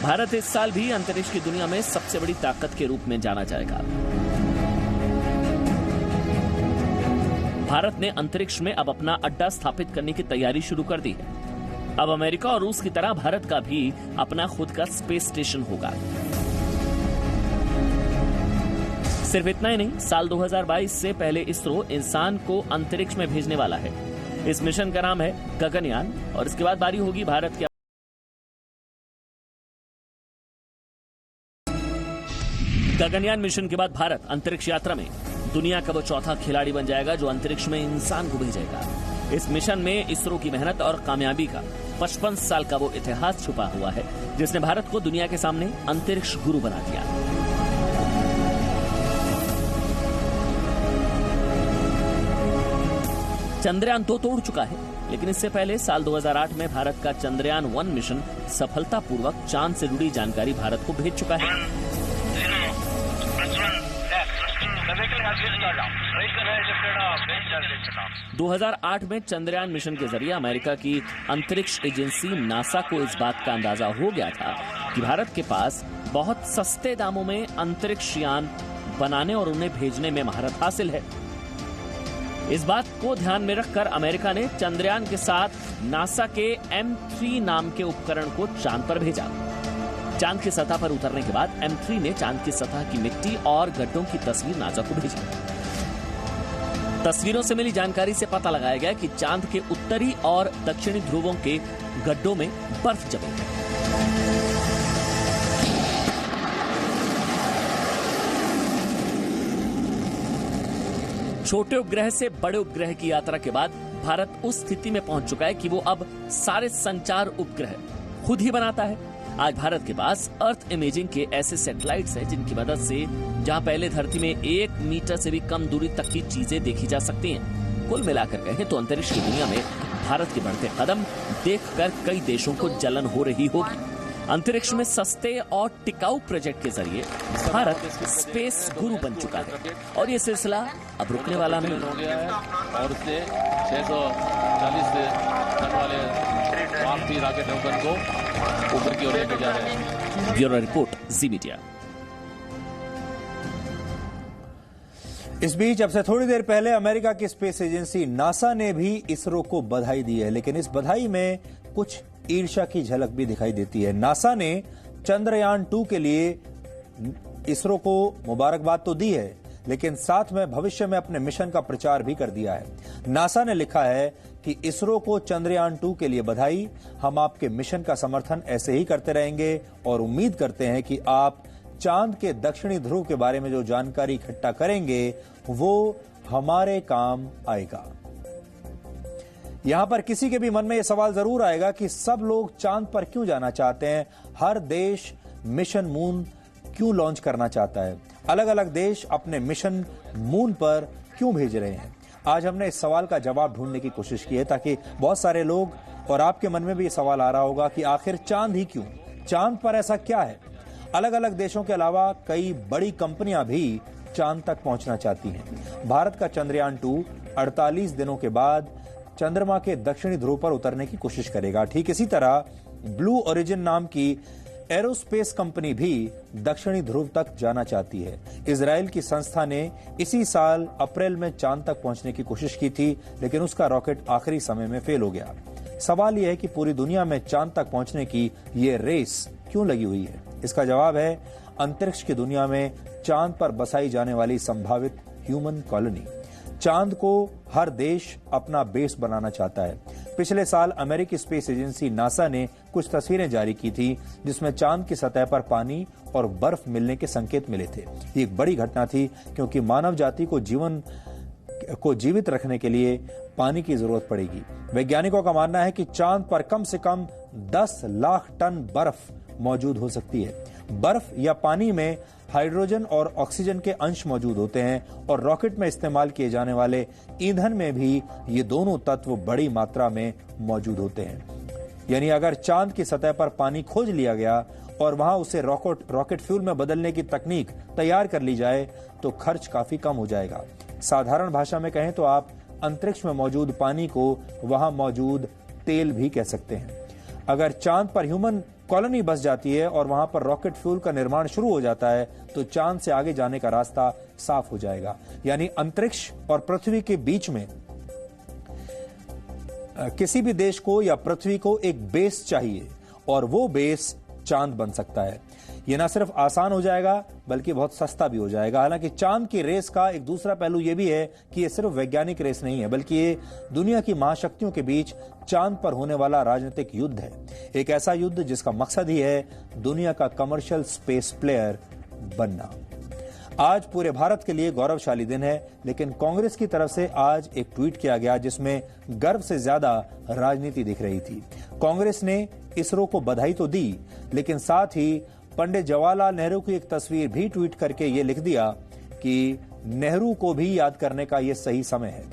भारत इस साल भी अंतरिक्ष की दुनिया में सबसे बड़ी ताकत के रूप में जाना जाएगा। भारत ने अंतरिक्ष में अब अपना अड्डा स्थापित करने की तैयारी शुरू कर दी है। अब अमेरिका और रूस की तरह भारत का भी अपना खुद का स्पेस स्टेशन होगा। सिर्फ इतना ही नहीं, साल 2022 से पहले इसरो इंसान को अंतरिक्ष में भेजने वाला है। इस मिशन का नाम है गगनयान और इसके बाद बारी होगी भारत के। गगनयान मिशन के बाद भारत अंतरिक्ष यात्रा में दुनिया का वो चौथा खिलाड़ी बन जाएगा जो अंतरिक्ष में इंसान को भेजेगा। इस मिशन में इसरो की मेहनत और कामयाबी का 55 साल का वो इतिहास छुपा हुआ है जिसने भारत को दुनिया के सामने अंतरिक्ष गुरु बना दिया। चंद्रयान 2 तोड़ चुका है, लेकिन इससे पहले साल 2008 में भारत का चंद्रयान 1 मिशन सफलतापूर्वक चांद से जुड़ी जानकारी भारत को भेज चुका है। 2008 में चंद्रयान मिशन के जरिए अमेरिका की अंतरिक्ष एजेंसी नासा को इस बात का अंदाजा हो गया था कि भारत के पास बहुत सस्ते दामों में अंतरिक्ष यान बनाने और उन्हें भेजने में महारत हासिल है। इस बात को ध्यान में रखकर अमेरिका ने चंद्रयान के साथ नासा के M3 नाम के उपकरण को चांद पर भेजा। चांद की सतह पर उतरने के बाद M3 ने चांद की सतह की मिट्टी और गड्ढों की तस्वीर नासा को भेजी। तस्वीरों से मिली जानकारी से पता लगाया गया कि चांद के उत्तरी और दक्षिणी ध्रुवों के गड्ढों में बर्फ जमी है। छोटे उपग्रह से बड़े उपग्रह की यात्रा के बाद भारत उस स्थिति में पहुंच चुका है कि वो अब सारे संचार उपग्रह खुद ही बनाता है। आज भारत के पास अर्थ इमेजिंग के ऐसे सैटेलाइट्स हैं जिनकी मदद से जहां पहले धरती में 1 मीटर से भी कम दूरी तक की चीजें देखी जा सकती हैं। कुल मिलाकर कहें तो अंतरिक्ष की दुनिया में भारत के बढ़ते कदम देखकर कई देशों को जलन हो रही होगी। अंतरिक्ष में सस्ते और टिकाऊ प्रोजेक्ट के जरिए भारत स्पेस गुरु बन चुका है और ये सिलसिला अब रुकने वाला नहीं हो गया है और उसने 640 टन वाले मार्क 3 रॉकेट नौगन को ऊपर की ओर ले जा रहे हैं। ब्यूरो रिपोर्ट, जी मीडिया। इस बीच अब से थोड़ी देर पहले अमेरिका की स्पेस एजेंसी नासा ने भी इसरो को बधाई दी है, लेकिन इस बधाई में कुछ ईर्ष्या की झलक भी दिखाई देती है। नासा ने चंद्रयान 2 के लिए इसरो को मुबारकबाद तो दी है, लेकिन साथ में भविष्य में अपने मिशन का प्रचार भी कर दिया है। नासा ने लिखा है कि इसरो को चंद्रयान 2 के लिए बधाई। हम आपके मिशन का समर्थन ऐसे ही करते रहेंगे और उम्मीद करते हैं कि आप चांद के दक्षिणी ध्रुव के बारे में जो जानकारी इकट्ठा करेंगे वो हमारे काम आएगा। यहां पर किसी के भी मन में यह सवाल जरूर आएगा कि सब लोग चांद पर क्यों जाना चाहते हैं, हर देश मिशन मून क्यों लॉन्च करना चाहता है, अलग अलग देश अपने मिशन मून पर क्यों भेज रहे हैं। आज हमने इस सवाल का जवाब ढूंढने की कोशिश की है ताकि बहुत सारे लोग और आपके मन में भी ये सवाल आ रहा होगा कि आखिर चांद ही क्यों, चांद पर ऐसा क्या है। अलग अलग देशों के अलावा कई बड़ी कंपनियां भी चांद तक पहुंचना चाहती हैं। भारत का चंद्रयान 2 48 दिनों के बाद चंद्रमा के दक्षिणी ध्रुव पर उतरने की कोशिश करेगा। ठीक इसी तरह ब्लू ओरिजिन नाम की एरोस्पेस कंपनी भी दक्षिणी ध्रुव तक जाना चाहती है। इजराइल की संस्था ने इसी साल अप्रैल में चांद तक पहुंचने की कोशिश की थी, लेकिन उसका रॉकेट आखिरी समय में फेल हो गया। सवाल यह है कि पूरी दुनिया में चांद तक पहुंचने की ये रेस क्यों लगी हुई है। इसका जवाब है अंतरिक्ष की दुनिया में चांद पर बसाई जाने वाली संभावित ह्यूमन कॉलोनी। चांद को हर देश अपना बेस बनाना चाहता है। पिछले साल अमेरिकी स्पेस एजेंसी नासा ने कुछ तस्वीरें जारी की थी जिसमें चांद की सतह पर पानी और बर्फ मिलने के संकेत मिले थे। ये एक बड़ी घटना थी क्योंकि मानव जाति को जीवित रखने के लिए पानी की जरूरत पड़ेगी। वैज्ञानिकों का मानना है कि चांद पर कम से कम 10 लाख टन बर्फ मौजूद हो सकती है। बर्फ या पानी में हाइड्रोजन और ऑक्सीजन के अंश मौजूद होते हैं और रॉकेट में इस्तेमाल किए जाने वाले ईंधन में भी ये दोनों तत्व बड़ी मात्रा में मौजूद होते हैं। यानी अगर चांद की सतह पर पानी खोज लिया गया और वहां उसे रॉकेट फ्यूल में बदलने की तकनीक तैयार कर ली जाए तो खर्च काफी कम हो जाएगा। साधारण भाषा में कहें तो आप अंतरिक्ष में मौजूद पानी को वहां मौजूद तेल भी कह सकते हैं। अगर चांद पर ह्यूमन कॉलोनी बस जाती है और वहां पर रॉकेट फ्यूल का निर्माण शुरू हो जाता है तो चांद से आगे जाने का रास्ता साफ हो जाएगा। यानी अंतरिक्ष और पृथ्वी के बीच में किसी भी देश को या पृथ्वी को एक बेस चाहिए और वो बेस चांद बन सकता है। ये ना सिर्फ आसान हो जाएगा बल्कि बहुत सस्ता भी हो जाएगा। हालांकि चांद की रेस का एक दूसरा पहलू ये भी है कि ये सिर्फ वैज्ञानिक रेस नहीं है बल्कि ये दुनिया की महाशक्तियों के बीच चांद पर होने वाला राजनीतिक युद्ध है। एक ऐसा युद्ध जिसका मकसद ही है दुनिया का कमर्शियल स्पेस प्लेयर बनना। आज पूरे भारत के लिए गौरवशाली दिन है, लेकिन कांग्रेस की तरफ से आज एक ट्वीट किया गया जिसमें गर्व से ज्यादा राजनीति दिख रही थी। कांग्रेस ने इसरो को बधाई तो दी, लेकिन साथ ही पंडित जवाहरलाल नेहरू की एक तस्वीर भी ट्वीट करके ये लिख दिया कि नेहरू को भी याद करने का ये सही समय है।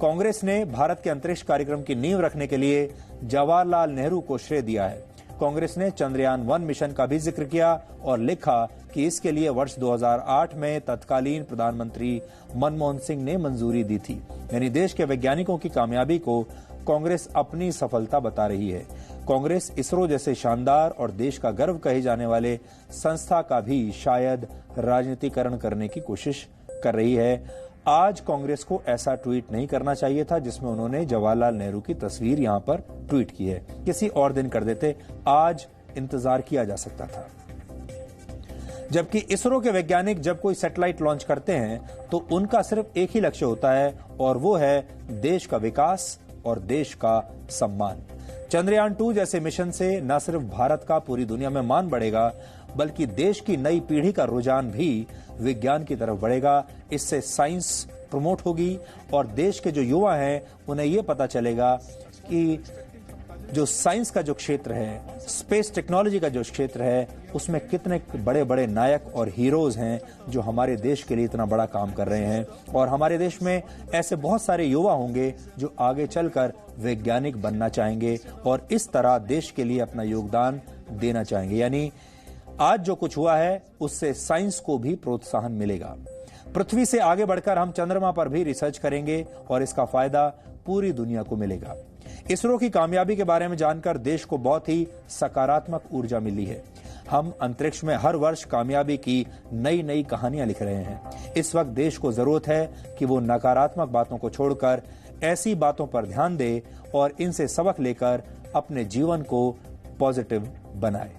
कांग्रेस ने भारत के अंतरिक्ष कार्यक्रम की नींव रखने के लिए जवाहरलाल नेहरू को श्रेय दिया है। कांग्रेस ने चंद्रयान 1 मिशन का भी जिक्र किया और लिखा कि इसके लिए वर्ष 2008 में तत्कालीन प्रधानमंत्री मनमोहन सिंह ने मंजूरी दी थी। यानी देश के वैज्ञानिकों की कामयाबी को कांग्रेस अपनी सफलता बता रही है। कांग्रेस इसरो जैसे शानदार और देश का गर्व कहे जाने वाले संस्था का भी शायद राजनीतिकरण करने की कोशिश कर रही है। आज कांग्रेस को ऐसा ट्वीट नहीं करना चाहिए था जिसमें उन्होंने जवाहरलाल नेहरू की तस्वीर यहां पर ट्वीट की है। किसी और दिन कर देते, आज इंतजार किया जा सकता था। जबकि इसरो के वैज्ञानिक जब कोई सैटेलाइट लॉन्च करते हैं तो उनका सिर्फ एक ही लक्ष्य होता है और वो है देश का विकास और देश का सम्मान। चंद्रयान 2 जैसे मिशन से न सिर्फ भारत का पूरी दुनिया में मान बढ़ेगा बल्कि देश की नई पीढ़ी का रुझान भी विज्ञान की तरफ बढ़ेगा। इससे साइंस प्रमोट होगी और देश के जो युवा हैं उन्हें यह पता चलेगा कि जो साइंस का जो क्षेत्र है, स्पेस टेक्नोलॉजी का जो क्षेत्र है, उसमें कितने बड़े बड़े नायक और हीरोज हैं जो हमारे देश के लिए इतना बड़ा काम कर रहे हैं। और हमारे देश में ऐसे बहुत सारे युवा होंगे जो आगे चलकर वैज्ञानिक बनना चाहेंगे और इस तरह देश के लिए अपना योगदान देना चाहेंगे। यानी आज जो कुछ हुआ है उससे साइंस को भी प्रोत्साहन मिलेगा। पृथ्वी से आगे बढ़कर हम चंद्रमा पर भी रिसर्च करेंगे और इसका फायदा पूरी दुनिया को मिलेगा। इसरो की कामयाबी के बारे में जानकर देश को बहुत ही सकारात्मक ऊर्जा मिली है। हम अंतरिक्ष में हर वर्ष कामयाबी की नई नई कहानियां लिख रहे हैं। इस वक्त देश को जरूरत है कि वो नकारात्मक बातों को छोड़कर ऐसी बातों पर ध्यान दे और इनसे सबक लेकर अपने जीवन को पॉजिटिव बनाए।